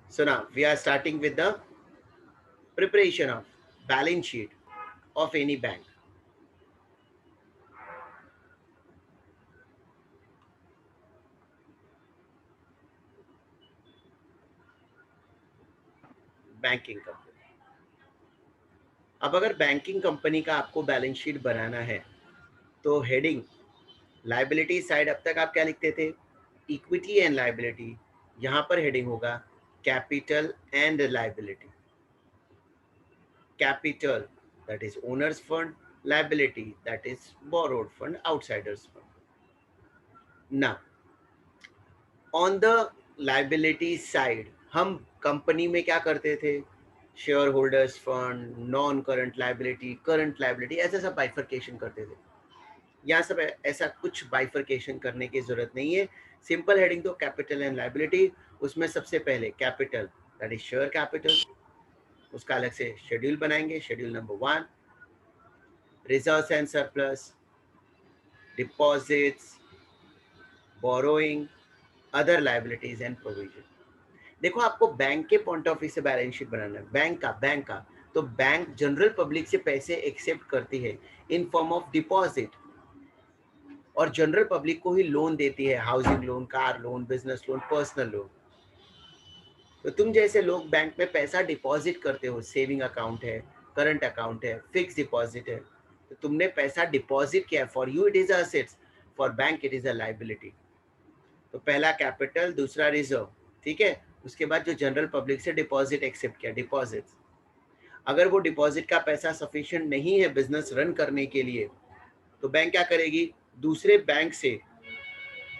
So now we are starting with the preparation of balance sheet of any bank. Banking company, अब अगर banking company का आपको balance sheet बनाना है तो heading liability side, अब तक आप क्या लिखते थे, इक्विटी एंड लाइबिलिटी, यहाँ पर हेडिंग होगा capital and liability. Capital that is owner's fund, liability that is borrowed fund, outsiders fund. ना ऑन द लाइबिलिटी साइड हम कंपनी में क्या करते थे, share holders fund, non current liability, current liability, ऐसा सब बाइफर्केशन करते थे। यहाँ सब ऐसा कुछ बाइफर्केशन करने की जरूरत नहीं है। सिंपल हेडिंग तो कैपिटल एंड लाइबिलिटी, उसमें सबसे पहले capital that is share capital, उसका अलग से शेड्यूल बनाएंगे। Schedule number 1, reserves and surplus, deposits, borrowing, other liabilities and provision. देखो आपको बैंक के पॉइंट ऑफ व्यू से बैलेंस शीट बनाना है, बैंक का तो बैंक जनरल पब्लिक से पैसे एक्सेप्ट करती है इन फॉर्म ऑफ डिपॉजिट, और जनरल पब्लिक को ही लोन देती है, housing loan, car loan, business loan, personal loan. तो तुम जैसे लोग बैंक में पैसा डिपॉजिट करते हो, सेविंग अकाउंट है, करंट अकाउंट है, फिक्स डिपॉजिट है, तो तुमने पैसा डिपॉजिट किया, for you it is assets, for bank it is a liability. तो पहला कैपिटल, दूसरा रिजर्व, ठीक है। उसके बाद जो जनरल पब्लिक से डिपॉजिट एक्सेप्ट किया, डिपॉजिट, अगर वो डिपॉजिट का पैसा सफिशिएंट नहीं है बिजनेस रन करने के लिए, तो बैंक क्या करेगी, दूसरे बैंक से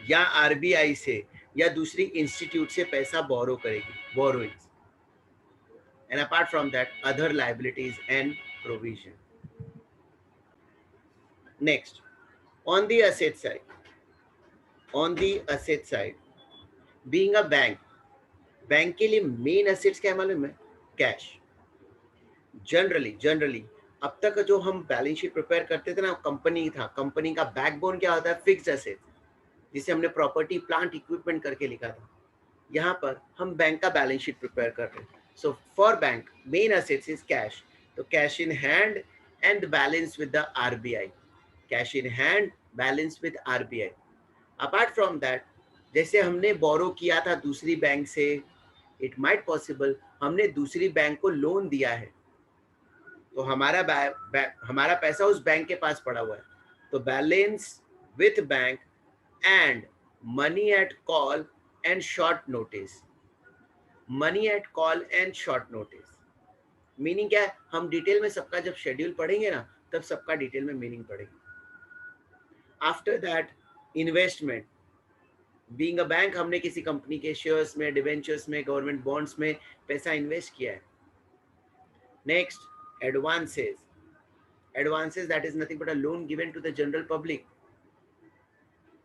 या आरबीआई से या दूसरी इंस्टीट्यूट से पैसा बोरो करेगी, borrowings, and apart from that other liabilities and provision. Next, on the asset side, on the asset side being a bank, bank के लिए मेन एसेट्स क्या है मालूम है, कैश। जनरली अब तक जो हम बैलेंस शीट प्रिपेयर करते थे ना, कंपनी था, कंपनी का बैकबोन क्या होता है, फिक्स्ड एसेट, जिसे हमने प्रॉपर्टी प्लांट इक्विपमेंट करके लिखा था। यहाँ पर हम बैंक का बैलेंस शीट प्रिपेयर कर रहे हैं। So for bank main assets is cash, तो cash in hand and balance with the RBI, cash in hand balance with RBI. Apart from that, जैसे हमने बोरो किया था दूसरी बैंक से, इट माइट पॉसिबल हमने दूसरी बैंक को लोन दिया है, तो हमारा पैसा उस बैंक के पास पड़ा हुआ है, तो balance with bank and money at call and short notice. Money at call and short notice meaning क्या है, हम डिटेल में सबका जब शेड्यूल पढ़ेंगे ना, तब सबका डिटेल में मीनिंग पढ़ेंगे। After that, investment, being a bank हमने किसी कंपनी के शेयर्स में, डिवेंचर्स में, गवर्नमेंट बॉन्ड्स में पैसा इन्वेस्ट किया है। Next, advances, advances that is nothing but a loan given to the general public,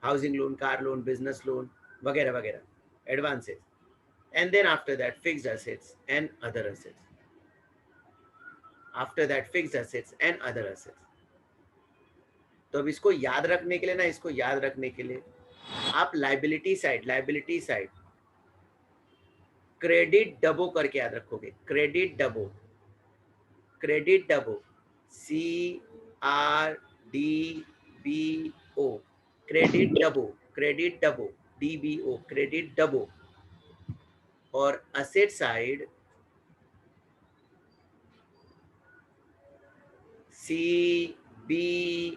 housing loan, car loan, business loan वगैरह वगैरह, advances. And then after that fixed assets and other assets, after that fixed assets and other assets. तो अब इसको याद रखने के लिए ना, इसको याद रखने के लिए आप liability side, liability side credit डबो करके याद रखोगे, क्रेडिट डबो, क्रेडिट डबो, CRDBO, क्रेडिट डबो, क्रेडिट डबो, DBO, क्रेडिट डबो। और asset side CBIFO,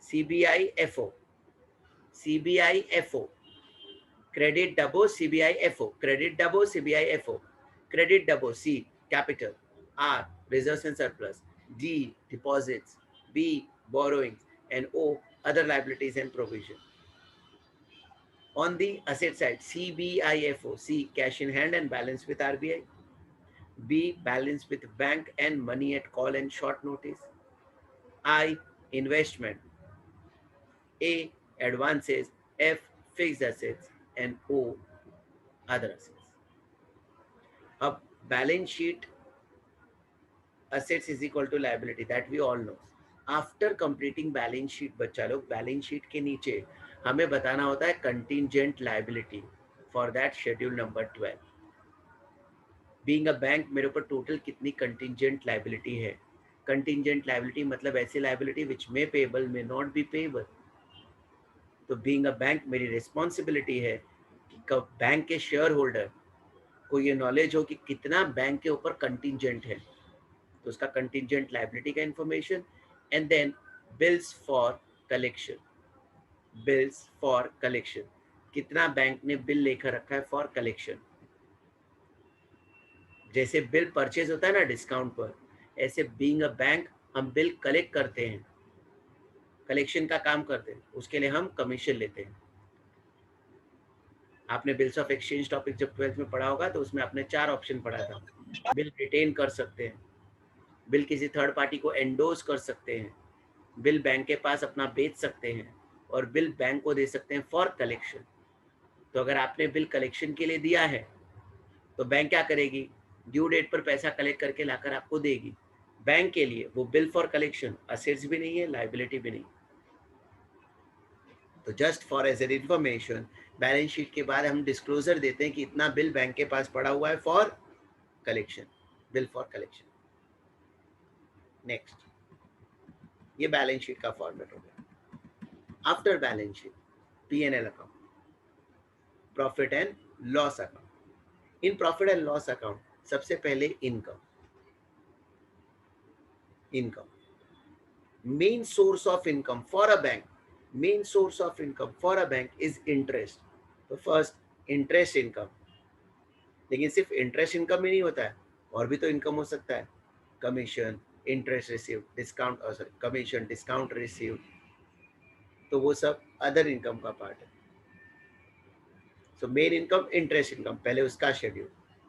CBIFO, CBIFO, credit double CBIFO, credit double CBIFO, credit double C capital, R reserves and surplus, D deposits, B borrowings, and O other liabilities and provision. On the asset side, CBIFO, C cash in hand and balance with RBI, B balance with bank and money at call and short notice, I investment, A advances, F fixed assets, and O other assets. अब balance sheet assets is equal to liability, that we all know. After completing balance sheet, बच्चा लोग, balance sheet के नीचे हमें बताना होता है contingent liability. For that schedule number 12. Being a bank मेरे ऊपर टोटल कितनी कंटिंजेंट लाइबिलिटी है. कंटिंजेंट लाइबिलिटी मतलब ऐसी liability which may payable may not be payable. तो बीइंग अ बैंक मेरी रिस्पॉन्सिबिलिटी है कि बैंक के शेयर होल्डर को ये नॉलेज हो कि कितना बैंक के ऊपर कंटिंजेंट है, तो उसका कंटिंजेंट लाइबिलिटी का information. And then bills for collection. Bills for collection, कितना बैंक ने बिल लेकर रखा है फॉर कलेक्शन. जैसे बिल परचेज होता है ना डिस्काउंट पर, ऐसे बीइंग अ बैंक हम बिल कलेक्ट करते हैं, कलेक्शन का काम करते हैं, उसके लिए हम कमीशन लेते हैं. आपने बिल्स ऑफ एक्सचेंज टॉपिक जब 12th में पढ़ा होगा तो उसमें आपने 4 ऑप्शन पढ़ा था. बिल रिटेन कर सकते हैं, बिल किसी थर्ड पार्टी को एंडोर्स कर सकते हैं, बिल बैंक के पास अपना बेच सकते हैं, और बिल बैंक को दे सकते हैं फॉर कलेक्शन. तो अगर आपने बिल कलेक्शन के लिए दिया है तो बैंक क्या करेगी, ड्यू डेट पर पैसा कलेक्ट करके लाकर आपको देगी. बैंक के लिए वो बिल फॉर कलेक्शन असेट्स भी नहीं है, लायबिलिटी भी नहीं. तो just for as an information, balance sheet के बाद हम डिस्क्लोजर देते हैं कि इतना बिल बैंक के पास पड़ा हुआ है for collection, bill for collection. Next, ये बैलेंस शीट का फॉर्मेट हो गया. After balance sheet, P&L account, profit and loss account. In profit and loss account सबसे पहले income. Income main source of income for a bank. Main source of income for a bank is interest. तो first interest income. लेकिन सिर्फ interest income ही नहीं होता है, और भी तो इनकम हो सकता है. Commission, interest receive, discount, sorry commission, discount receive, तो वो सब अदर इनकम का पार्ट है. So main income interest income, पहले उसका शेड्यूल.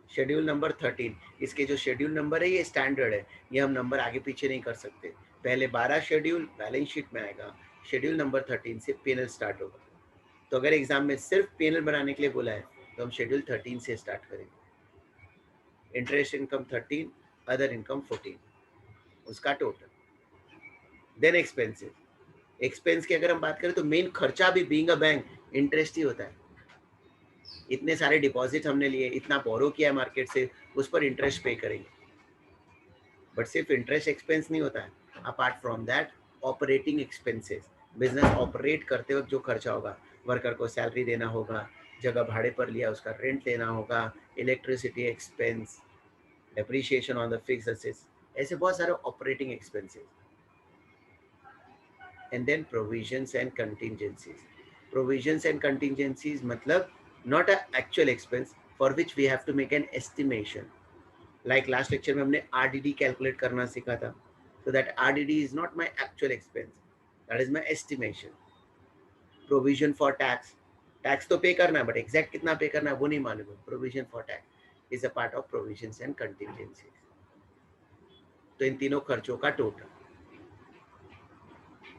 Schedule number 13. इसके जो शेड्यूल नंबर है ये स्टैंडर्ड है, ये हम नंबर आगे पीछे नहीं कर सकते. पहले 12 शेड्यूल बैलेंस शीट में आएगा, शेड्यूल नंबर 13 से P&L स्टार्ट होगा. तो अगर एग्जाम में सिर्फ P&L बनाने के लिए बोला है तो हम शेड्यूल 13 से स्टार्ट करेंगे. इंटरेस्ट इनकम 13, अदर इनकम 14, उसका टोटल. Then expenses. एक्सपेंस की अगर हम बात करें तो मेन खर्चा भी बीइंग अ बैंक इंटरेस्ट ही होता है. इतने सारे डिपॉजिट हमने लिए, इतना बोरो किया है मार्केट से, उस पर इंटरेस्ट पे करेंगे. बट सिर्फ इंटरेस्ट एक्सपेंस नहीं होता है. Apart from that operating expenses, business operate करते वक्त जो खर्चा होगा, वर्कर को सैलरी देना होगा, जगह भाड़े पर लिया उसका रेंट देना होगा, electricity expense, depreciation on the fixed assets, ऐसे बहुत सारे operating expenses. And then provisions and contingencies. Provisions and contingencies मतलब not a actual expense for which we have to make an estimation. Like last lecture में हमने RDD calculate करना सीखा था. So that RDD is not my actual expense, that is my estimation. Provision for tax, tax तो पे करना है, but exact कितना पे करना है वो नहीं मालूम है. Provision for tax is a part of provisions and contingencies. तो इन तीनों खर्चों का total.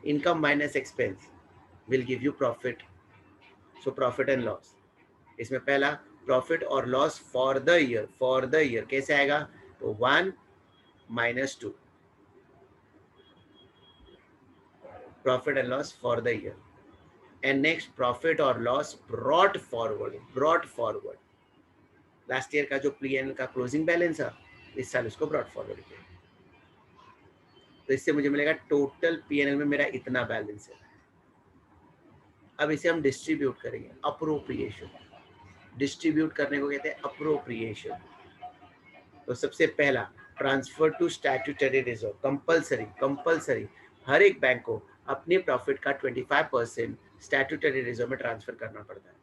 Income minus expense will give you profit. So profit and loss. इसमें पहला प्रॉफिट और loss for the year. For the year कैसे आएगा, तो 1 - 2 profit and loss for the year. And next profit और loss brought forward. Brought forward, last year का जो P&L का क्लोजिंग बैलेंस है इस साल उसको ब्रॉट फॉरवर्ड किया. तो इससे मुझे मिलेगा टोटल P&L में मेरा इतना बैलेंस है. अब इसे हम डिस्ट्रीब्यूट करेंगे. अप्रोप्रिएशन, डिस्ट्रीब्यूट करने को कहते हैं अप्रोप्रिएशन. तो सबसे पहला transfer to statutory reserve. Compulsory हर एक बैंक को अपने प्रॉफिट का 25% स्टैट्यूटरी रिजर्व में ट्रांसफर करना पड़ता है.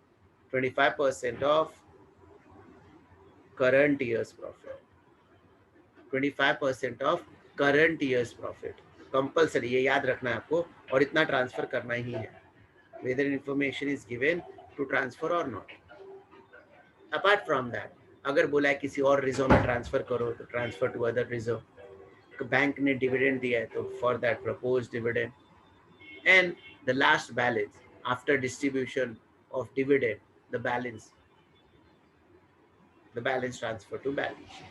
25% of current years profit. 25% of current years profit compulsory, ये याद रखना है आपको, और इतना ट्रांसफर करना ही है, whether information is given to transfer और नॉट. अपार्ट फ्रॉम दैट अगर बोला है किसी और रिजर्व में ट्रांसफर करो तो transfer to other reserve. Bank ने डिविडेंड दिया है तो for that propose dividend. And the last balance after distribution of dividend, the balance transfer to balance.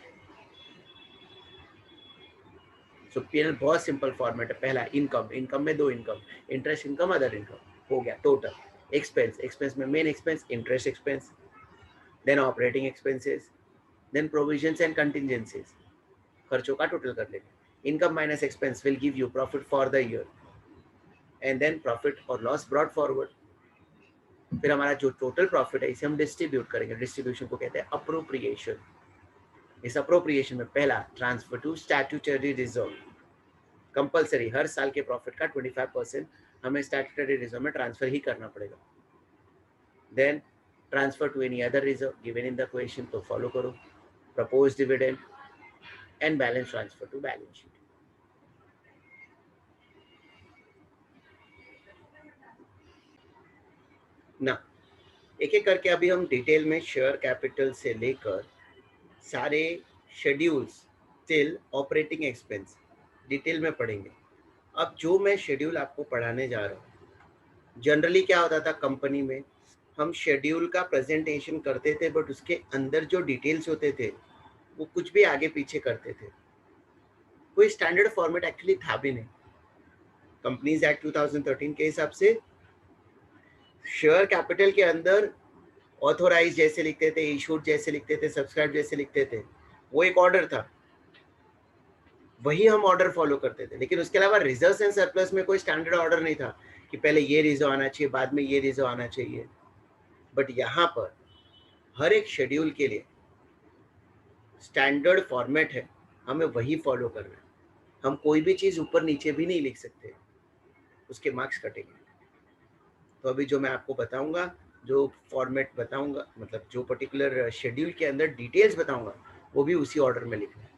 So P&L बहुत सिंपल फॉर्मेट है. पहला इनकम में 2 income, interest income, other income, हो गया टोटल. एक्सपेंस में main expense interest expense, then operating expenses, then provisions and contingencies, खर्चों का total कर लेंगे। Income minus expense will give you profit for the year, and then profit और loss brought forward. फिर हमारा जो टोटल प्रॉफिट है इसे हम डिस्ट्रीब्यूट करेंगे। डिस्ट्रीब्यूशन को कहते हैं अप्रोप्रिएशन। इस अप्रोप्रिएशन में पहला transfer to statutory reserve, compulsory हर साल के प्रॉफिट का 25% हमें स्टैट्यूटरी रिजर्व में ट्रांसफर ही करना पड़ेगा। Then transfer to any other reserve given in the question, तो फॉलो करो। Propose dividend and balance transfer to balance sheet. ना एक एक करके अभी हम डिटेल में शेयर कैपिटल से लेकर सारे schedules till operating expense detail में पढ़ेंगे। अब जो मैं शेड्यूल आपको पढ़ाने जा रहा हूँ, जनरली क्या होता था कंपनी में, हम शेड्यूल का प्रेजेंटेशन करते थे बट उसके अंदर जो डिटेल्स होते थे वो कुछ भी आगे पीछे करते थे। कोई स्टैंडर्ड फॉर्मेट एक्चुअली था भी नहीं। कंपनीज एक्ट 2013 के हिसाब से शेयर कैपिटल के अंदर ऑथोराइज जैसे लिखते थे, इशूड जैसे लिखते थे, सब्सक्राइब जैसे लिखते थे, वो एक ऑर्डर था, वही हम ऑर्डर फॉलो करते थे। लेकिन उसके अलावा रिजर्व्स एंड सरप्लस में कोई स्टैंडर्ड ऑर्डर नहीं था कि पहले ये रिजर्व आना चाहिए, बाद में ये रिजर्व आना चाहिए। बट यहाँ पर हर एक शेड्यूल के लिए स्टैंडर्ड फॉर्मेट है, हमें वही फॉलो करना है। हम कोई भी चीज़ ऊपर नीचे भी नहीं लिख सकते, उसके मार्क्स कटेंगे। तो अभी जो मैं आपको बताऊंगा, जो फॉर्मेट बताऊंगा, मतलब जो पर्टिकुलर शेड्यूल के अंदर डिटेल्स बताऊंगा, वो भी उसी ऑर्डर में लिखना है।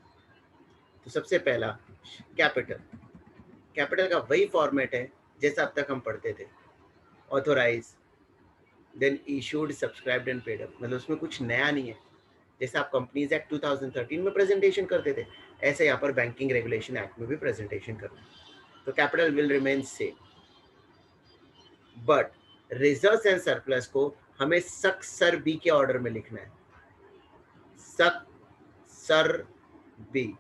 तो सबसे पहला कैपिटल। कैपिटल का वही फॉर्मेट है जैसा अब तक हम पढ़ते थे, authorise, then issued, subscribed and paid up. मतलब उसमें कुछ नया नहीं है। जैसे आप कंपनीज एक्ट 2013 में प्रेजेंटेशन करते थे, ऐसे यहाँ पर बैंकिंग रेगुलेशन एक्ट में भी प्रेजेंटेशन करना है। तो capital will remain same, but reserves and surplus को हमें सक सर बी के ऑर्डर में लिखना है। सक सर बी,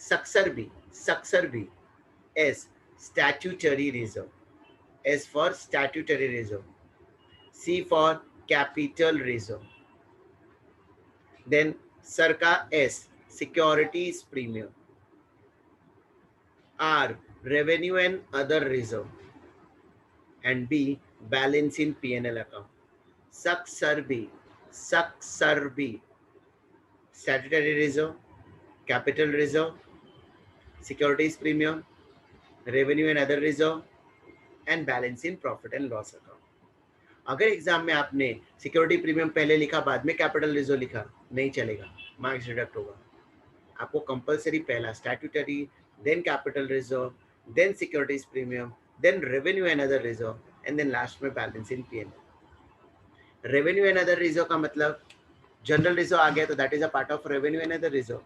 सक्सर बी, सक्सर बी। S statutory reserve, S for statutory reserve, C for capital reserve, then सर का S securities premium, R revenue and other reserve, and B balance in P&L account. Suck Sir B, Suck Sir B, statutory reserve, capital reserve, securities premium, revenue and other reserve, and balance in profit and loss account. अगर exam में आपने security premium पहले लिखा बाद में capital reserve लिखा, नहीं चलेगा, मार्क्स डिडक्ट होगा। आपको कंपलसरी पहला statutory, then capital reserve, then securities premium, then revenue and other reserve, and then last में balance in PNL. Revenue and other reserve का मतलब जनरल रिजर्व आ गया तो that is a part of revenue and other reserve.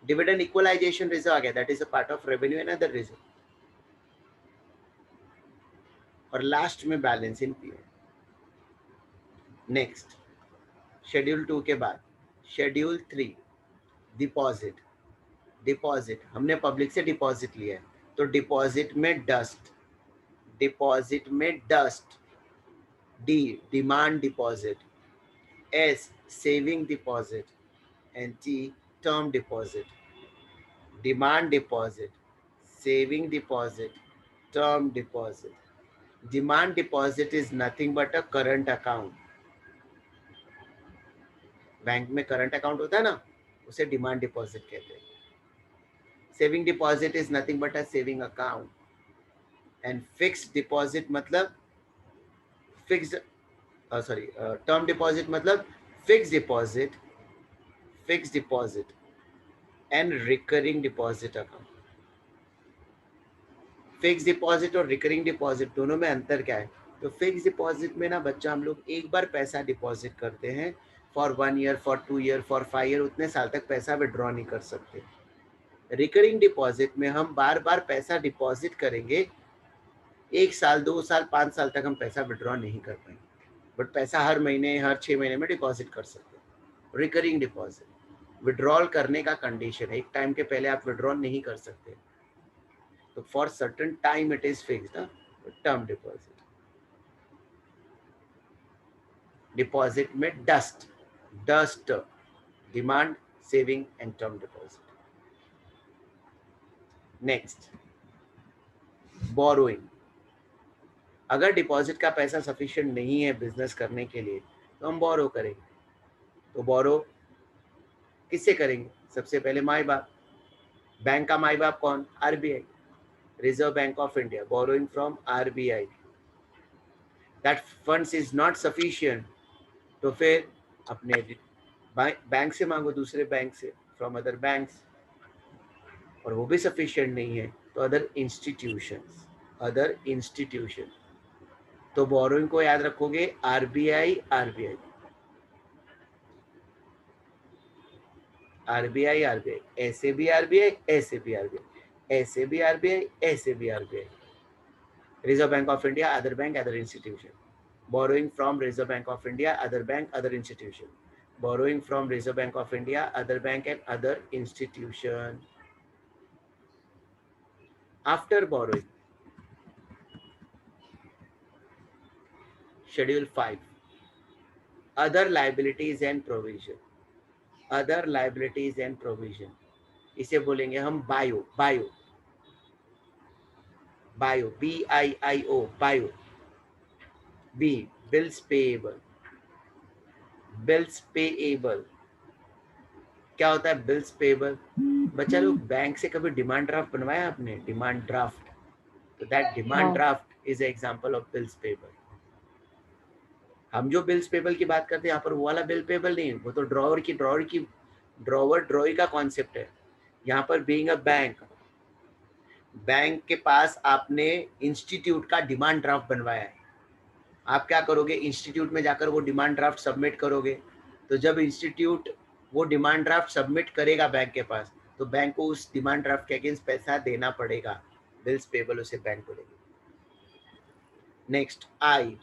Dividend equalisation reserve आ गया, that is a part of revenue and other reserve. और last में balance in PNL. Next schedule 2 के बाद शेड्यूल 3 डिपॉजिट। डिपॉजिट हमने पब्लिक से deposit लिया है, तो डिपॉजिट में डस्ट, डिपॉजिट में dust, D demand deposit, S saving deposit, and T term deposit. Demand deposit, saving deposit, term deposit. Demand deposit is nothing but a current account. Bank में current account होता है ना, उसे demand deposit कहते हैं। Saving deposit is nothing but a saving account, and fixed deposit मतलब fixed, sorry, term deposit मतलब fixed deposit, fixed deposit and recurring deposit account. Fix deposit और रिकरिंग डिपॉजिट दोनों में अंतर क्या है? तो फिक्स डिपॉजिट में ना बच्चा हम लोग एक बार पैसा डिपॉजिट करते हैं, for 1 year, for 2 year, for 5 year, उतने साल तक पैसा विड्रॉ नहीं कर सकते। रिकरिंग डिपॉजिट में हम बार बार पैसा डिपॉजिट करेंगे, 1 साल, 2 साल, 5 साल तक हम पैसा विड्रॉ नहीं कर पाएंगे, बट पैसा हर महीने, हर 6 महीने में डिपॉजिट कर सकते हैं। रिकरिंग डिपॉजिट विड्रॉल करने का कंडीशन है, एक टाइम के पहले आप विड्रॉ नहीं कर सकते, तो for certain time it is fixed. Term deposit, deposit में dust, dust, demand, saving and term deposit. Next, borrowing. अगर डिपॉजिट का पैसा सफिशिएंट नहीं है बिजनेस करने के लिए तो हम बोरो करेंगे. तो बोरो किससे करेंगे? सबसे पहले माई बाप. बैंक का माई बाप कौन? RBI, reserve bank of India. Borrowing from RBI. That funds is not sufficient, तो फिर अपने बैंक से मांगो, दूसरे बैंक से, फ्रॉम अदर बैंक्स. और वो भी सफिशिएंट नहीं है तो अदर इंस्टीट्यूशंस, अदर इंस्टीट्यूशन. तो बोरोइंग को याद रखोगे आरबीआई, आरबीआई, आरबीआई, आरबीआई, ऐसे भी आरबीआई, ऐसे भी आरबीआई, ऐसे भी आरबीआई, ऐसे भी RBI. Reserve bank of India, other bank, other institution. Borrowing from reserve bank of India, other bank, other institution. Borrowing from reserve bank of India, other bank and other institution. After borrowing, schedule 5, other liabilities and provision. Other liabilities and provision, इसे बोलेंगे हम bio, bio, bio, BIIO, bio. B, bills payable. Bills payable क्या होता है? Bills payable. बच्चा लोग, bank से कभी डिमांड ड्राफ्ट बनवाया आपने? Demand draft. तो that demand draft is example of bills payable. हम जो बिल्स पेएबल की बात करते हैं यहाँ पर वो वाला बिल पेएबल नहीं, वो तो ड्रॉवर ड्रॉई का कॉन्सेप्ट है. यहाँ पर बीइंग अ बैंक, बैंक के पास आपने इंस्टीट्यूट का डिमांड ड्राफ्ट बनवाया है. आप क्या करोगे? इंस्टीट्यूट में जाकर वो डिमांड ड्राफ्ट सबमिट करोगे. तो जब इंस्टीट्यूट वो डिमांड ड्राफ्ट सबमिट करेगा बैंक के पास, तो बैंक को उस डिमांड ड्राफ्ट के अगेंस्ट पैसा देना पड़ेगा. बिल्स पेबल उसे बैंक को देगी. Next, I,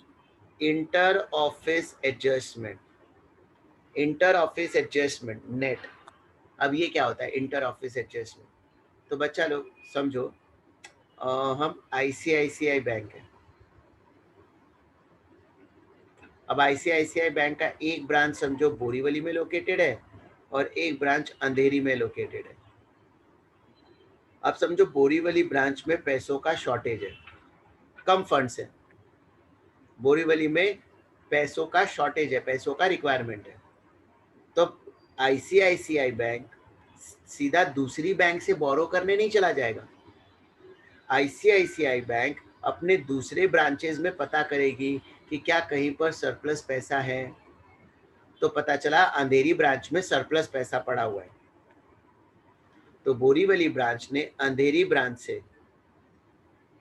inter office adjustment. Inter office adjustment, net. अब ये क्या होता है इंटर ऑफिस एडजस्टमेंट? तो बच्चा लोग समझो, हम आईसीआईसीआई बैंक है. अब आईसीआईसीआई बैंक का एक ब्रांच समझो बोरीवली में लोकेटेड है और एक ब्रांच अंधेरी में लोकेटेड है. अब समझो बोरीवली ब्रांच में पैसों का शॉर्टेज है, कम फंड्स है. बोरीवली में पैसों का शॉर्टेज है, पैसों का रिक्वायरमेंट है. तो आईसीआईसीआई बैंक सीधा दूसरी बैंक से बोरो करने नहीं चला जाएगा. आईसीआईसीआई बैंक अपने दूसरे ब्रांचेस में पता करेगी कि क्या कहीं पर सरप्लस पैसा है. तो पता चला अंधेरी ब्रांच में सरप्लस पैसा पड़ा हुआ है. तो बोरीवली ब्रांच ने अंधेरी ब्रांच से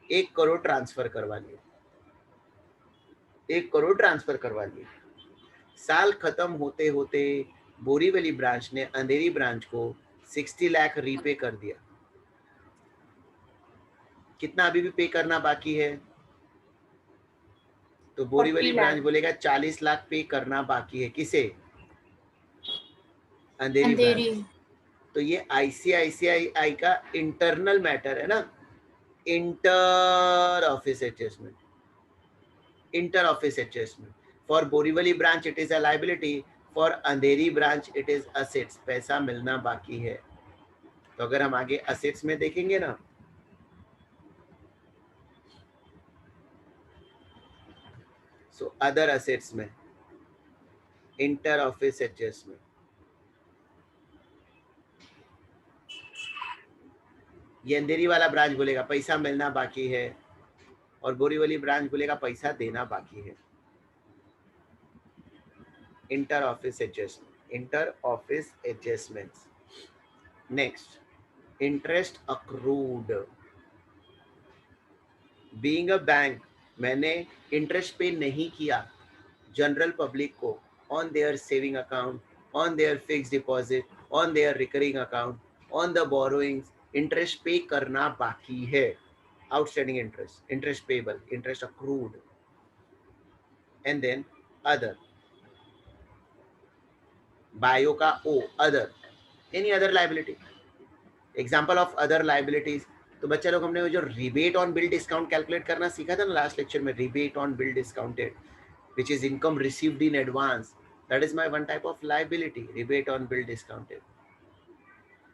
1 करोड़ ट्रांसफर करवा लिए. 1 करोड़ ट्रांसफर करवा लिए. साल खत्म होते होते बोरीवली ब्रांच ने अंधेरी ब्रांच को 60 लाख रीपे कर दिया. कितना अभी भी पे करना बाकी है? तो बोरीवली ब्रांच बोलेगा 40 लाख पे करना बाकी है. किसे? अंधेरी ब्रांच. तो ये आईसीआईसीआई का इंटरनल मैटर है ना, inter office adjustment. Inter office adjustment. For Borivali branch it is a liability, for Andheri branch it is assets. पैसा मिलना बाकी है. तो अगर हम आगे असेट्स में देखेंगे ना, सो अदर असेट्स में इंटर ऑफिस एडजस्टमेंट, ये अंधेरी वाला ब्रांच बोलेगा पैसा मिलना बाकी है और बोरीवली ब्रांच बोलेगा पैसा देना बाकी है. Inter office adjustment, inter office adjustments. Next, interest accrued. Being a bank, मैंने इंटरेस्ट पे नहीं किया जनरल पब्लिक को on their saving account, on their fixed deposit, on their recurring account, on the borrowings. Interest pay करना बाकी है. Outstanding interest, interest payable, interest accrued. And then other, बायो का ओ, other, any other liability. Example of other liabilities. तो बच्चा लोग, हमने वो जो rebate on bill discount calculate करना सीखा था ना लास्ट लेक्चर में, rebate on bill discounted, which is income received in advance. That is my one type of liability, rebate on bill discounted.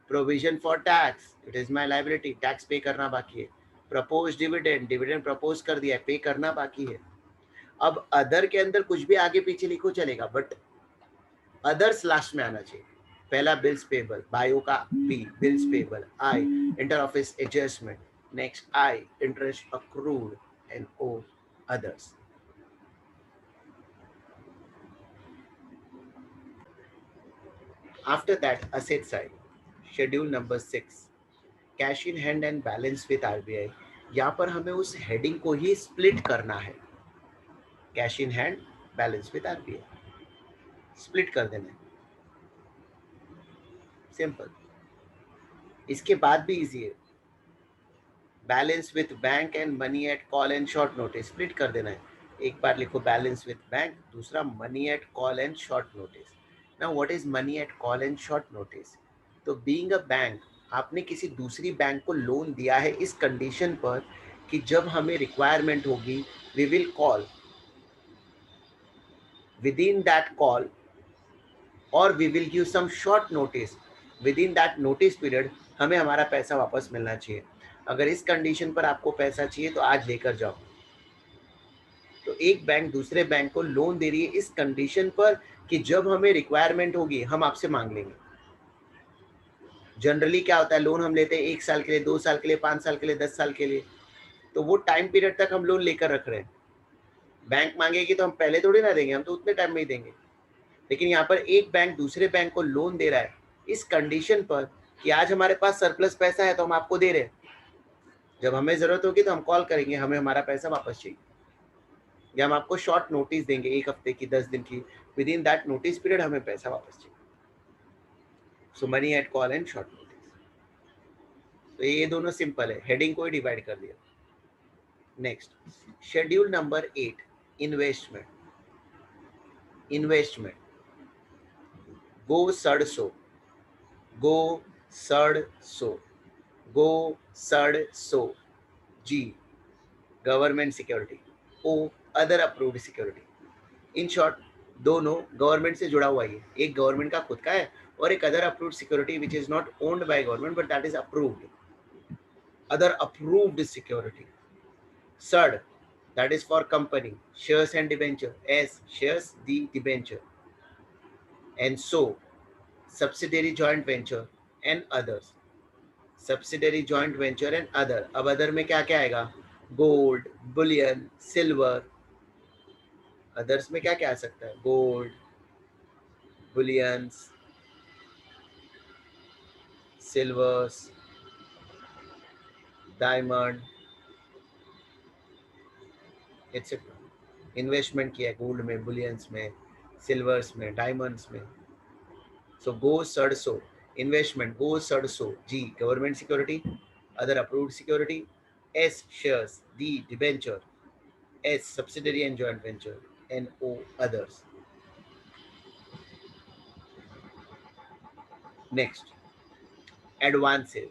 Provision for tax, it is my liability, tax पे करना बाकी है. Proposed dividend, dividend propose कर दिया है, पे करना बाकी है. अब अदर के अंदर कुछ भी आगे पीछे लिखो चलेगा, बट अदर्स लास्ट में आना चाहिए. पहला बिल्स पेबल, बायो का B bills payable, I inter office adjustment, next I interest accrued, and O others. After that, asset side, schedule number 6, cash in hand and balance with RBI. यहाँ पर हमें उस heading को ही split करना है. Cash in hand, balance with RBI, split कर देना है. सिंपल. इसके बाद भी इजी है. Balance with bank and money at call and short notice, split कर देना है. एक बार लिखो बैलेंस विद बैंक, दूसरा money at call and short notice. Now what is money at call and short notice? तो बीइंग अ बैंक, आपने किसी दूसरी बैंक को लोन दिया है इस कंडीशन पर कि जब हमें रिक्वायरमेंट होगी we will call within that call, और we will give some short notice within that notice period. हमें हमारा पैसा वापस मिलना चाहिए. अगर इस कंडीशन पर आपको पैसा चाहिए तो आज लेकर जाओ. तो एक बैंक दूसरे बैंक को लोन दे रही है इस कंडीशन पर कि जब हमें रिक्वायरमेंट होगी हम आपसे मांग लेंगे. जनरली क्या होता है, लोन हम लेते हैं 1 साल के लिए, 2 साल के लिए, 5 साल के लिए, 10 साल के लिए. तो वो टाइम पीरियड तक हम लोन लेकर रख रहे हैं. बैंक मांगेगी तो हम पहले थोड़ी ना देंगे, हम तो उतने टाइम में ही देंगे. लेकिन यहाँ पर एक बैंक दूसरे बैंक को लोन दे रहा है इस कंडीशन पर कि आज हमारे पास सरप्लस पैसा है तो हम आपको दे रहे हैं. जब हमें जरूरत होगी तो हम कॉल करेंगे, हमें हमारा पैसा वापस चाहिए, या हम आपको शॉर्ट नोटिस देंगे 1 हफ्ते की, 10 दिन की. Within that notice period हमें पैसा वापस चाहिए. So money at call and short notice. तो ये दोनों सिंपल है, हेडिंग को ही डिवाइड कर दिया. Next, schedule number 8, investment. Investment, गो सरसो, गो सरसो, गो सरसो. G, government security. O, other approved security. In short, दोनों गवर्नमेंट से जुड़ा हुआ है. एक गवर्नमेंट का खुद का है और एक other approved security which is not owned by government but that is approved. Other approved security. SUD, that is for company, shares and debenture. S, shares, D, debenture. And so, subsidiary joint venture and others. Subsidiary joint venture and other. अब other में क्या क्या आएगा? Gold, Boolean, silver. Others में क्या क्या आ सकता है? Gold, bullions, silvers, diamond, etcetera. Investment किया है गोल्ड में, बुलियंस में, सिल्वर्स में, डायमंड्स में. So go सरसो, investment, go सरसो. G, government security, other approved security. S, shares. D, debenture. S, subsidiary and joint venture. N, O, others. Next, advances.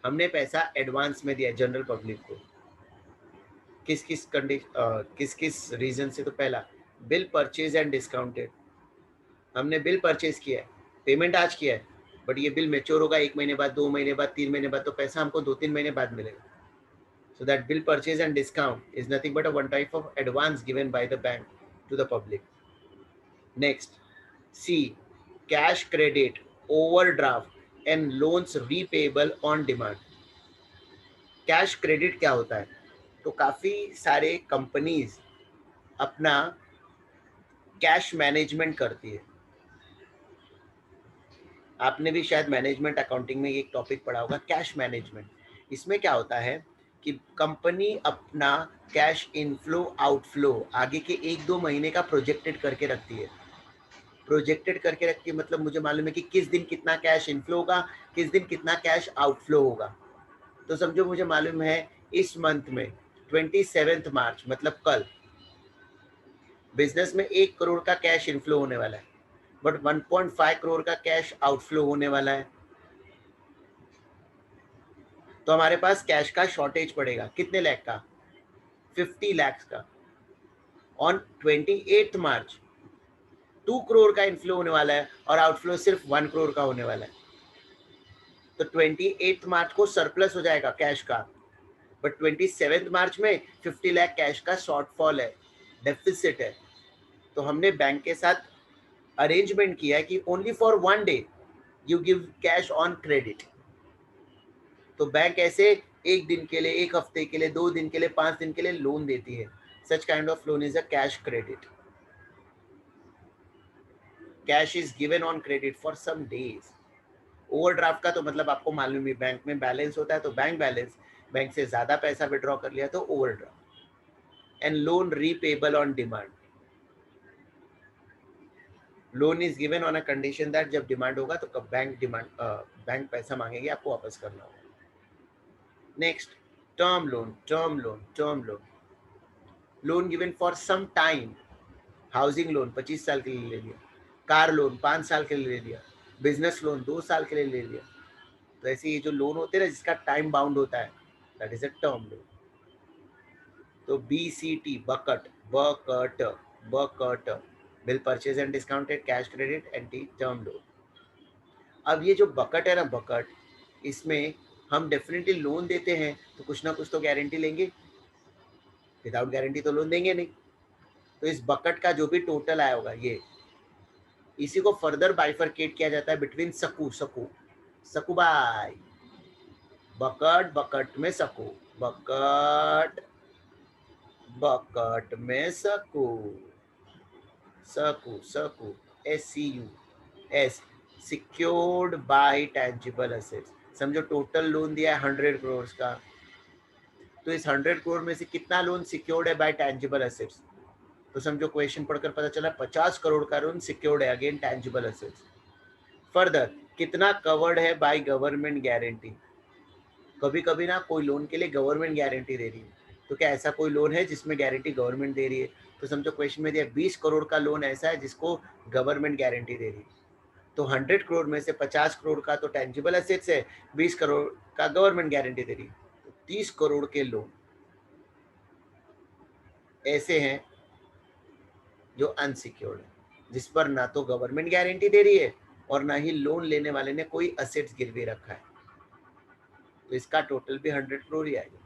हमने पैसा एडवांस में दिया जनरल पब्लिक को. किस किस रीजन से? तो पहला, बिल परचेज एंड डिस्काउंटेड. हमने बिल परचेज किया है, पेमेंट आज किया है, बट ये बिल मेच्योर होगा 1 महीने बाद, 2 महीने बाद, 3 महीने बाद, तो पैसा हमको 2-3 महीने बाद मिलेगा. So that bill purchase and discount is nothing but a one type of advance given by the bank to the public. Next, C, cash credit, overdraft and loans repayable on demand. Cash credit क्या होता है? तो काफ़ी सारे companies अपना cash management करती है. आपने भी शायद मैनेजमेंट अकाउंटिंग में एक टॉपिक पढ़ा होगा, कैश मैनेजमेंट. इसमें क्या होता है कि कंपनी अपना कैश इनफ्लो आउटफ्लो आगे के 1-2 महीने का प्रोजेक्टेड करके रखती है. प्रोजेक्टेड करके रखती है मतलब मुझे मालूम है कि किस दिन कितना कैश इनफ्लो होगा, किस दिन कितना कैश आउटफ्लो होगा. तो समझो मुझे मालूम है इस मंथ में 27 मार्च मतलब कल बिजनेस में 1 करोड़ का कैश इनफ्लो होने वाला है, बट 1.5 करोड़ का कैश आउटफ्लो होने वाला है. तो हमारे पास कैश का शॉर्टेज पड़ेगा. कितने लाख का? 50 लाख का. ऑन 28 मार्च 2 करोड़ का इनफ्लो होने वाला है और आउटफ्लो सिर्फ 1 करोड़ का होने वाला है। तो 28 मार्च को सरप्लस हो जाएगा कैश का, बट 27 मार्च में 50 लाख कैश का शॉर्टफॉल है, डेफिसिट है। तो हमने बैंक के साथ अरेंजमेंट किया है कि only for 1 day you give cash on credit. तो बैंक ऐसे 1 दिन के लिए, 1 हफ्ते के लिए, 2 दिन के लिए, 5 दिन के लिए लोन देती है। Such kind of loan is a cash credit. Cash is given on credit for some days. Overdraft का तो मतलब आपको मालूम है, बैंक में बैलेंस होता है तो बैंक बैलेंस, बैंक से ज्यादा पैसा विड्रॉ कर लिया तो overdraft. And loan repayable on demand. Loan is given on a condition that जब डिमांड होगा तो बैंक पैसा मांगेंगे, आपको वापस करना होगा। Next, term loan. Loan given for some time. Housing loan 25 साल के लिए ले लिया, कार लोन 5 साल के लिए ले लिया, बिजनेस लोन 2 साल के लिए ले लिया। तो ऐसे ये जो लोन होते हैं ना जिसका टाइम बाउंड होता है, that is a term loan. तो BCT, बकट bill purchase and discounted cash credit एंटी टर्म लोन। अब ये जो बकट है ना, बकट, इसमें हम डेफिनेटली लोन देते हैं तो कुछ ना कुछ तो गारंटी लेंगे, विदाउट गारंटी तो लोन देंगे नहीं। तो इस बकट का जो भी टोटल आया होगा, ये इसी को फर्दर बाइफरकेट किया जाता है बिटवीन सकुबाई, बकट में सकू, बकट में सकू SCUS, secured by tangible assets. समझो टोटल लोन दिया है 100 करोड़ का, तो इस 100 करोड़ में से कितना लोन सिक्योर्ड है बाय टेंजिबल असेट्स? तो समझो क्वेश्चन पढ़कर पता चला 50 करोड़ का लोन सिक्योर्ड है अगेन टेंजिबल असेट्स। फर्दर कितना कवर्ड है बाय गवर्नमेंट गारंटी? कभी कभी ना कोई लोन के लिए गवर्नमेंट गारंटी दे रही है, तो क्या ऐसा कोई लोन है जिसमें गारंटी गवर्नमेंट दे रही है? तो समझो क्वेश्चन में दिया 20 करोड़ का लोन ऐसा है जिसको गवर्नमेंट गारंटी दे रही है। तो 100 करोड़ में से 50 करोड़ का तो टेंजिबल एसेट्स है, 20 करोड़ का गवर्नमेंट गारंटी दे रही है। तो 30 करोड़ के लोन ऐसे हैं जो अनसिक्योर्ड है, जिस पर ना तो गवर्नमेंट गारंटी दे रही है और ना ही लोन लेने वाले ने कोई असेट्स गिरवी रखा है। तो इसका टोटल भी 100 करोड़ ही आएगा।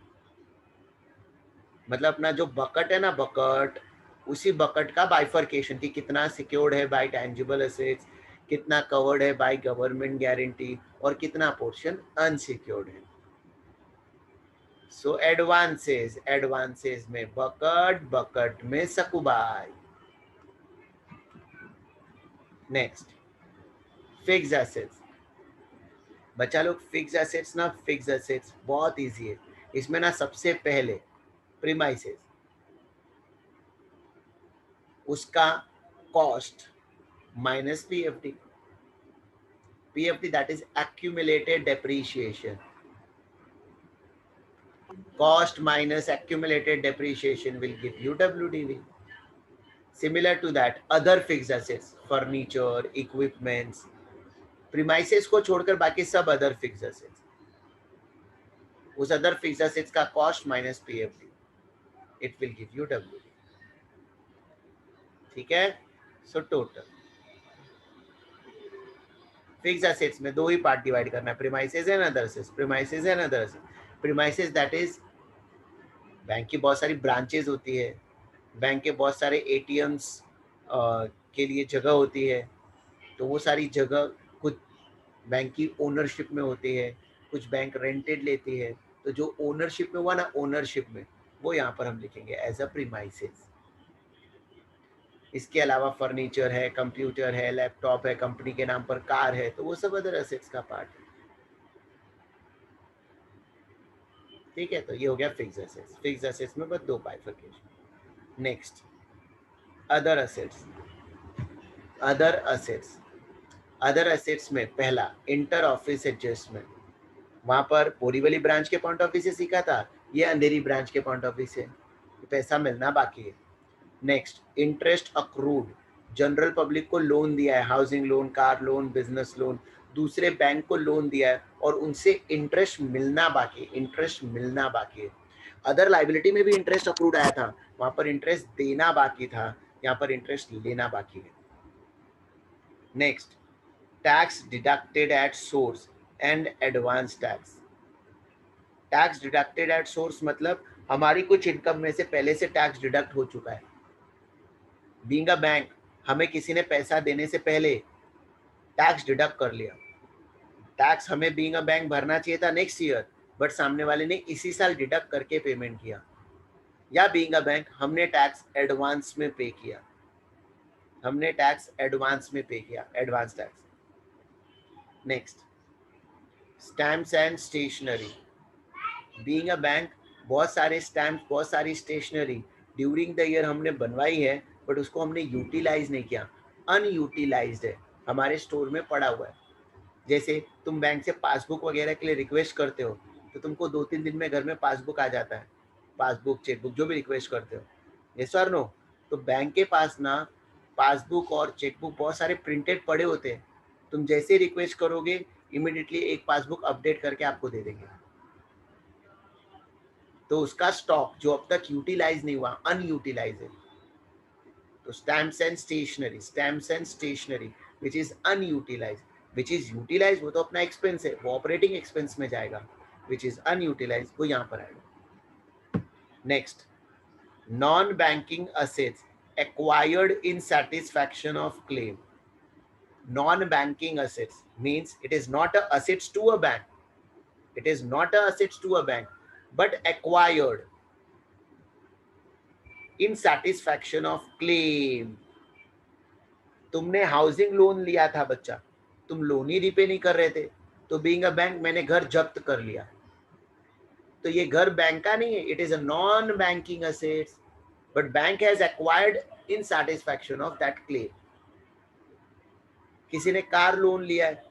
मतलब अपना जो बकट है ना, बकट, उसी बकट का बाइफर्केशन कि कितना सिक्योर्ड है बाय टेंजिबल एसेट्स, कितना कवर्ड है बाय गवर्नमेंट गारंटी और कितना पोर्शन अनसिक्योर्ड है। सो एडवांसेस में बकट में सकुबाई। Next, fix assets. बच्चा लोग फिक्स एसेट्स बहुत इजी है। इसमें ना सबसे पहले प्रीमाइसेस, उसका cost minus PFD that is accumulated depreciation. Cost minus accumulated depreciation will give you WDV. Similar to that, other fixed assets, furniture, equipments, premises को छोड़कर बाकी सब other fixed assets. उस other fixed assets का cost minus PFD, it will give you WDV. ठीक है? So total fix assets में दो ही पार्ट डिवाइड करना है, premises and other assets. Premises that is bank की बहुत सारी ब्रांचेज होती है, बैंक के बहुत सारे ATMs के लिए जगह होती है, तो वो सारी जगह कुछ बैंक की ओनरशिप में होती है, कुछ बैंक रेंटेड लेती है। तो जो ओनरशिप में हुआ ना, ओनरशिप में वो यहाँ पर हम लिखेंगे एज अ प्रीमाइसेस। इसके अलावा फर्नीचर है, कंप्यूटर है, लैपटॉप है, कंपनी के नाम पर कार है, तो वो सब अदर एसेट्स का पार्ट है। ठीक है, तो ये हो गया फिक्स एसेट्स। फिक्स एसेट्स में बस दो bifurcation. Next, other assets. Other assets में पहला इंटर ऑफिस एडजस्टमेंट। वहां पर बोरीवली ब्रांच के पॉइंट ऑफ व्यू से सीखा था, ये अंधेरी ब्रांच के पॉइंट ऑफ व्यू से पैसा मिलना बाकी है। Next, interest accrued. General public को लोन दिया है, housing loan, car loan, business loan, दूसरे बैंक को लोन दिया है और उनसे इंटरेस्ट मिलना बाकी है। अदर लाइबिलिटी में भी इंटरेस्ट अक्रूड आया था, वहां पर इंटरेस्ट देना बाकी था, यहाँ पर इंटरेस्ट लेना बाकी है। Next, tax deducted at source and advance tax. Tax deducted at source मतलब हमारी कुछ इनकम में से पहले से टैक्स डिडक्ट हो चुका है। बीइंग अ बैंक, हमें किसी ने पैसा देने से पहले टैक्स डिडक्ट कर लिया। टैक्स हमें बीइंग अ बैंक भरना चाहिए था नेक्स्ट ईयर, बट सामने वाले ने इसी साल डिडक्ट करके पेमेंट किया। या बीइंग अ बैंक हमने टैक्स एडवांस में पे किया, हमने टैक्स एडवांस में पे किया, advance tax. Next, stamps and stationery. Being a bank बहुत सारे स्टैम्प्स, बहुत सारी स्टेशनरी ड्यूरिंग द ईयर हमने बनवाई है, बट उसको हमने यूटिलाइज नहीं किया, अनयूटिलाइज्ड है, हमारे स्टोर में पड़ा हुआ है। जैसे तुम बैंक से पासबुक वगैरह के लिए रिक्वेस्ट करते हो, तो तुमको 2-3 दिन में घर में पासबुक आ जाता है, पासबुक, चेकबुक, जो भी रिक्वेस्ट करते हो, यस और नो। तो बैंक के पास ना पासबुक और चेकबुक बहुत सारे प्रिंटेड पड़े होते हैं, तुम जैसे रिक्वेस्ट करोगे इमिडिएटली एक पासबुक अपडेट करके आपको दे देंगे। तो उसका स्टॉक जो अब तक यूटिलाइज नहीं हुआ, अनयूटिलाइज है। तो stamps and stationery, stamps and stationery which is unutilise, which is utilise वो तो अपना एक्सपेंस है, वो ऑपरेटिंग एक्सपेंस में जाएगा, विच इज अनयूटिलाइज वो यहाँ पर आएगा। Next, non banking assets acquired in satisfaction of claim. Non-banking assets means it is not a assets to a bank, it is not a assets to a bank, but acquired in satisfaction of claim. तुमने housing loan लिया था बच्चा, तुम loan ही repay नहीं कर रहे थे, तो बीइंग अ बैंक मैंने घर जब्त कर लिया, तो ये घर बैंक का नहीं है, it is a non banking assets, but bank has acquired in satisfaction of that claim. किसी ने कार लोन लिया है,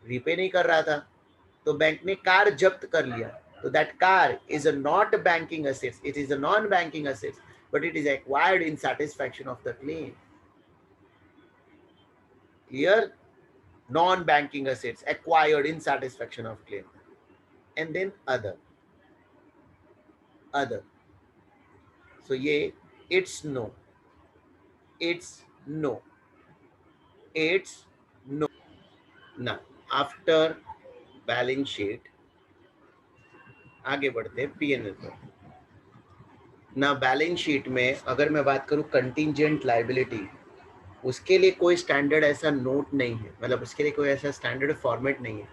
रिपे नहीं कर रहा था, तो बैंक ने कार जब्त कर लिया, तो that car is a not banking assets, it is a non banking assets, but it is acquired in satisfaction of the claim. Clear? Non-banking assets acquired in satisfaction of claim. And then other. So ये it's no, now after balance sheet आगे बढ़ते हैं P&L पर। ना balance sheet में अगर मैं बात करूं कंटिंजेंट लाइबिलिटी, उसके लिए कोई स्टैंडर्ड ऐसा नोट नहीं है, मतलब उसके लिए कोई ऐसा स्टैंडर्ड फॉर्मेट नहीं है।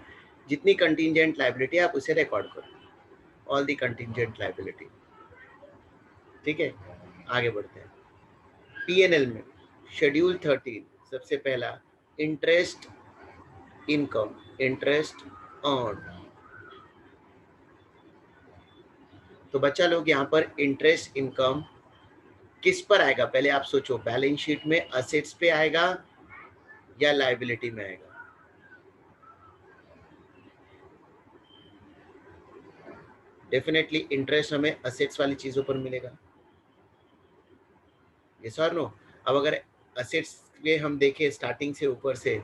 जितनी कंटिंजेंट लाइबिलिटी आप उसे रिकॉर्ड करो, ऑल दी कंटिंजेंट लाइबिलिटी। ठीक है, आगे बढ़ते हैं। P&L में शेड्यूल 13 सबसे पहला इंटरेस्ट इनकम, इंटरेस्ट अर्न। तो बच्चा लोग यहाँ पर इंटरेस्ट इनकम किस पर आएगा, पहले आप सोचो, बैलेंस शीट में असेट्स पे आएगा या लायबिलिटी में आएगा? डेफिनेटली इंटरेस्ट हमें असेट्स वाली चीजों पर मिलेगा, यस और नो। अब अगर असेट्स के हम देखें स्टार्टिंग से ऊपर से,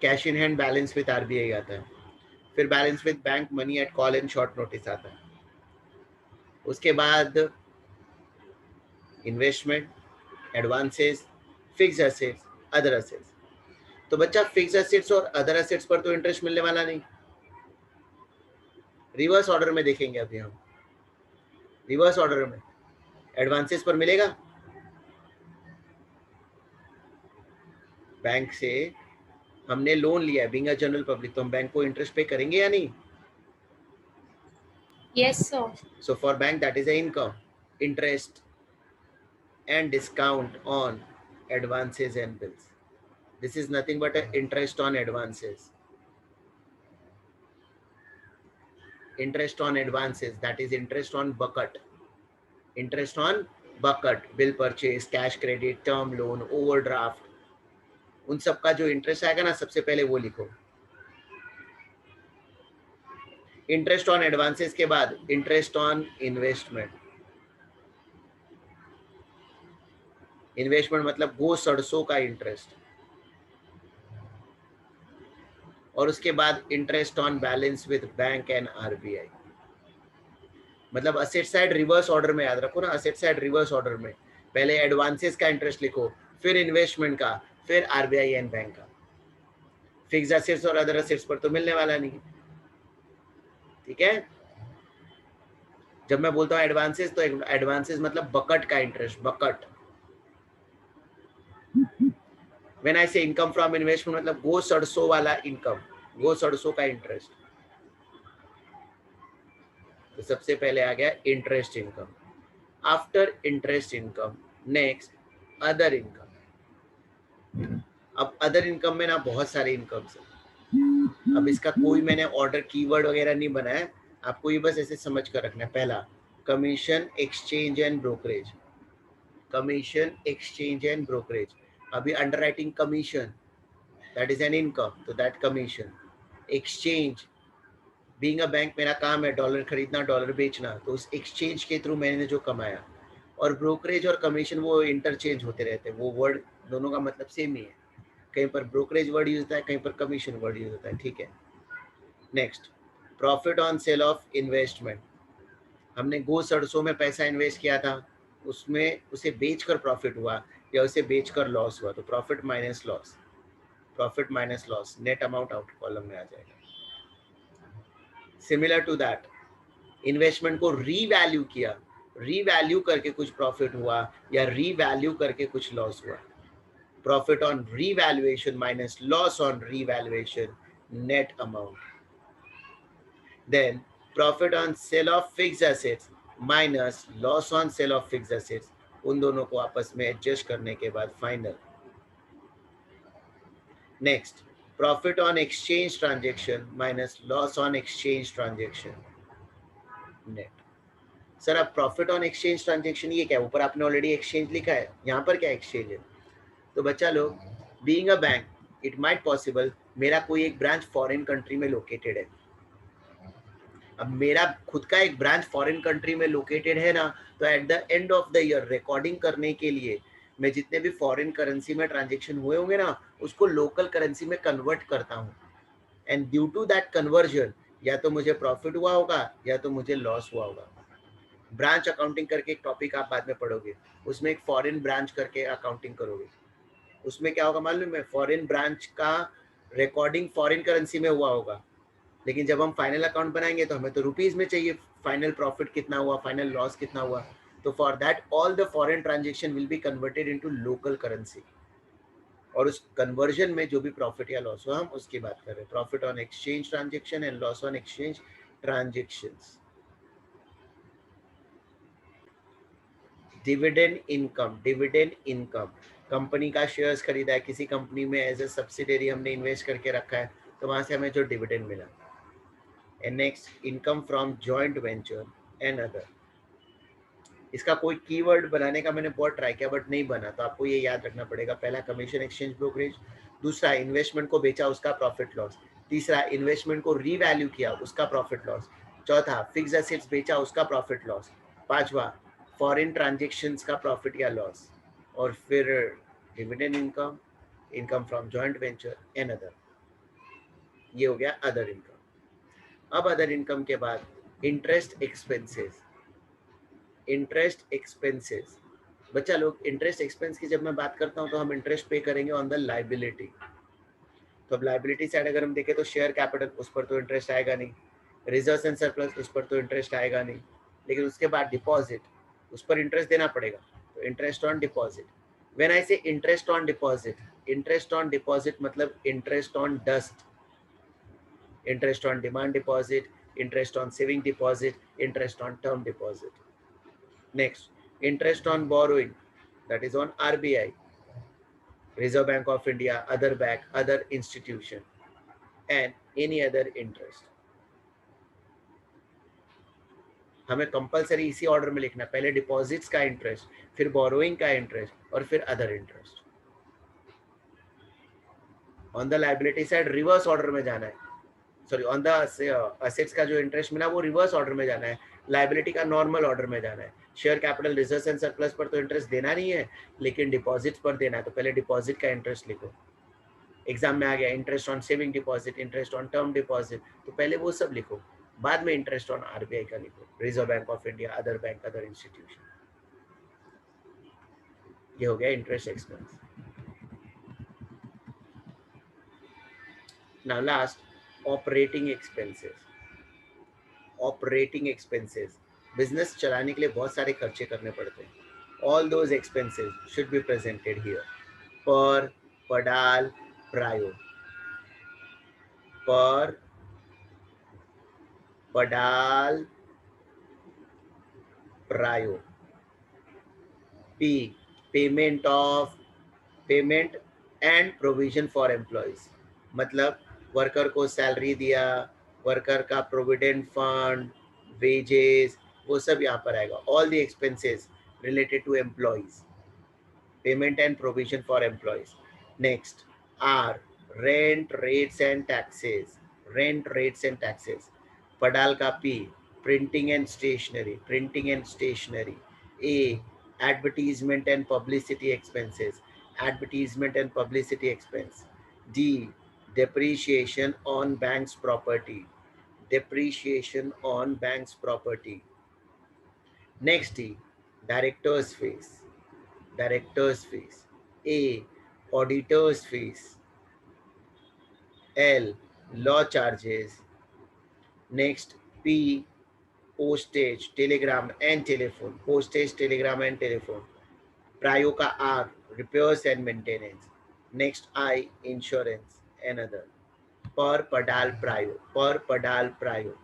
cash in hand balance with RBI आता है, फिर balance with bank money at call and short notice आता है, उसके बाद investment, advances, fix assets, other assets. तो बच्चा फिक्स एसेट्स और अदर एसेट्स पर तो इंटरेस्ट मिलने वाला नहीं, रिवर्स ऑर्डर में देखेंगे अभी हम। रिवर्स ऑर्डर में एडवांसेस पर मिलेगा, बैंक से हमने लोन लिया है बीइंग अ जनरल पब्लिक, तो हम बैंक को इंटरेस्ट पे करेंगे या नहीं? Yes, sir. So for bank that is a income, interest and discount on advances and bills. This is nothing but a interest on advances. Interest on advances, that is interest on bucket. Interest on bucket, bill purchase, cash credit, term loan, overdraft, उन सब का जो interest आएगा ना, सबसे पहले वो लिखो। इंटरेस्ट ऑन एडवांसेस के बाद इंटरेस्ट ऑन इन्वेस्टमेंट। इन्वेस्टमेंट मतलब गो सरसों का इंटरेस्ट, और उसके बाद interest on balance with bank and RBI. मतलब असेट साइड रिवर्स ऑर्डर में याद रखो ना, असेट साइड रिवर्स ऑर्डर में पहले एडवांसेस का इंटरेस्ट लिखो, फिर इन्वेस्टमेंट का, फिर आरबीआई एंड बैंक का। फिक्स असेट्स और अदर असेट्स पर तो मिलने वाला नहीं, ठीक है। जब मैं बोलता हूँ एडवांसेस तो एडवांसेस मतलब बकट का इंटरेस्ट, बकट। व्हेन आई से इनकम फ्रॉम इन्वेस्टमेंट मतलब गो सरसों वाला इनकम, गो सरसों का इंटरेस्ट। तो सबसे पहले आ गया interest income. After interest income next other income. अब अदर इनकम में ना बहुत सारे इनकम है। अब इसका कोई मैंने ऑर्डर कीवर्ड वगैरह नहीं बनाया, आपको ये बस ऐसे समझ कर रखना है। पहला commission exchange and brokerage, commission exchange and brokerage. अभी underwriting commission that is an income, तो that commission. Exchange being a bank मेरा काम है डॉलर खरीदना डॉलर बेचना, तो उस एक्सचेंज के थ्रू मैंने जो कमाया। और ब्रोकरेज और कमीशन वो इंटरचेंज होते रहते हैं, वो वर्ड दोनों का मतलब सेम ही है। कहीं पर ब्रोकरेज वर्ड यूज होता है, कहीं पर कमीशन वर्ड यूज होता है, ठीक है। Next profit on sale of investment. हमने गो सरसों में पैसा इन्वेस्ट किया था, उसमें उसे बेचकर प्रॉफिट हुआ या उसे बेचकर लॉस हुआ, तो profit minus loss, profit minus loss, net amount out column में आ जाएगा। सिमिलर टू दैट इन्वेस्टमेंट को रीवैल्यू किया, रीवैल्यू करके कुछ प्रॉफिट हुआ या रीवैल्यू करके कुछ लॉस हुआ, profit on revaluation minus loss on revaluation, net amount. Then profit on sale of fixed assets minus loss on sale of fixed assets, उन दोनों को आपस में एडजस्ट करने के बाद final. Next profit on exchange transaction minus loss on exchange transaction, net. Sir अब profit on exchange transaction ये क्या है? ऊपर आपने ऑलरेडी एक्सचेंज लिखा है, यहाँ पर क्या एक्सचेंज है? तो बच्चा लोग being a bank it might possible मेरा कोई एक ब्रांच फॉरेन कंट्री में लोकेटेड है। अब मेरा खुद का एक ब्रांच फॉरेन कंट्री में लोकेटेड है ना, तो at the end of the year recording करने के लिए मैं जितने भी फॉरेन करेंसी में ट्रांजेक्शन हुए होंगे ना, उसको लोकल करेंसी में कन्वर्ट करता हूँ। And due to that conversion या तो मुझे प्रॉफिट हुआ होगा या तो मुझे लॉस हुआ होगा। ब्रांच अकाउंटिंग करके एक टॉपिक आप बाद में पढ़ोगे, उसमें एक फॉरेन ब्रांच करके अकाउंटिंग करोगे। उसमें क्या होगा मालूम है? फॉरेन ब्रांच का रिकॉर्डिंग फॉरेन करेंसी में हुआ होगा, लेकिन जब हम फाइनल अकाउंट बनाएंगे तो हमें तो रुपीज में चाहिए, फाइनल प्रॉफिट कितना हुआ, फाइनल लॉस कितना हुआ। तो for that all the foreign transaction will be converted into local currency, और उस कन्वर्जन में जो भी प्रॉफिट या लॉस हुआ हम उसकी बात कर रहे हैं। Profit on exchange transaction and loss on exchange transactions. Dividend income, dividend income company का शेयर्स खरीदा है किसी कंपनी में, एज ए सब्सिडरी हमने इन्वेस्ट करके रखा है, तो वहां से हमें जो डिविडेंड मिला। And next income from joint venture and other. इसका कोई कीवर्ड बनाने का मैंने बहुत ट्राई किया बट नहीं बना, तो आपको ये याद रखना पड़ेगा। पहला कमीशन एक्सचेंज ब्रोकरेज, दूसरा इन्वेस्टमेंट को बेचा उसका प्रॉफिट लॉस, तीसरा इन्वेस्टमेंट को रीवैल्यू किया उसका प्रॉफिट लॉस, चौथा फिक्स्ड एसेट्स बेचा उसका प्रॉफिट लॉस, पांचवा फॉरेन ट्रांजेक्शन्स का प्रॉफिट या लॉस, और फिर dividend income, income from joint venture and other. ये हो गया अदर इनकम। अब अदर इनकम के बाद इंटरेस्ट एक्सपेंसेस, इंटरेस्ट एक्सपेंसेस। बच्चा लोग इंटरेस्ट एक्सपेंस की जब मैं बात करता हूँ तो हम इंटरेस्ट पे करेंगे ऑन द लाइबिलिटी। तो अब लाइबिलिटी साइड अगर हम देखें तो शेयर कैपिटल, उस पर तो इंटरेस्ट आएगा नहीं, रिजर्व एंड सरप्लस, उस पर तो इंटरेस्ट आएगा नहीं, लेकिन उसके बाद डिपॉजिट, उस पर इंटरेस्ट देना पड़ेगा, तो interest on deposit. When I say interest on deposit, interest on deposit मतलब interest on dust, interest on demand deposit, interest on saving deposit, interest on term deposit. Next, interest on borrowing, that is on RBI, Reserve Bank of India, other bank, other institution, and any other interest. हमें compulsory इसी order में लिखना है, पहले deposits का interest, फिर borrowing का interest, और फिर other interest. On the liability side reverse order में जाना है, सॉरी ऑन द असेट्स का जो इंटरेस्ट मिला वो रिवर्स ऑर्डर में जाना है, लाइबिलिटी का नॉर्मल ऑर्डर में जाना है। Share capital, reserve and surplus पर तो इंटरेस्ट देना नहीं है, लेकिन डिपॉजिट्स पर देना है, तो पहले डिपॉजिट का इंटरेस्ट लिखो। एग्जाम में आ गया interest on saving deposit, interest on term deposit, तो पहले वो सब लिखो। बाद में इंटरेस्ट ऑन आरबीआई का लिखो, Reserve bank of India, other bank, other institution. ये हो गया interest expense. Now last operating expenses. Operating expenses, business चलाने के लिए बहुत सारे खर्चे करने पड़ते हैं। All those expenses should be presented here. पर पडाल प्रायो, पर पडाल प्रायो। P payment of, payment and provision for employees, मतलब वर्कर को सैलरी दिया, वर्कर का प्रोविडेंट फंड, वेजेस, वो सब यहाँ पर आएगा। All the expenses related to employees, payment and provision for employees. Next are rent rates and taxes, rent rates and taxes। पडाल का P printing and stationery, printing and stationery। A advertisement and publicity expenses, advertisement and publicity expense। D depreciation on bank's property, depreciation on bank's property। Next D director's fees, director's fees। A auditor's fees। L law charges। Next P postage, telegram and telephone, postage, telegram and telephone। प्रायो का R repairs and maintenance। Next I insurance and other। पर पडाल प्रायो, पर पडाल प्रायो।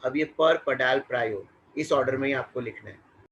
अब ये पर पडाल प्रायो इस ऑर्डर में ही आपको लिखना है।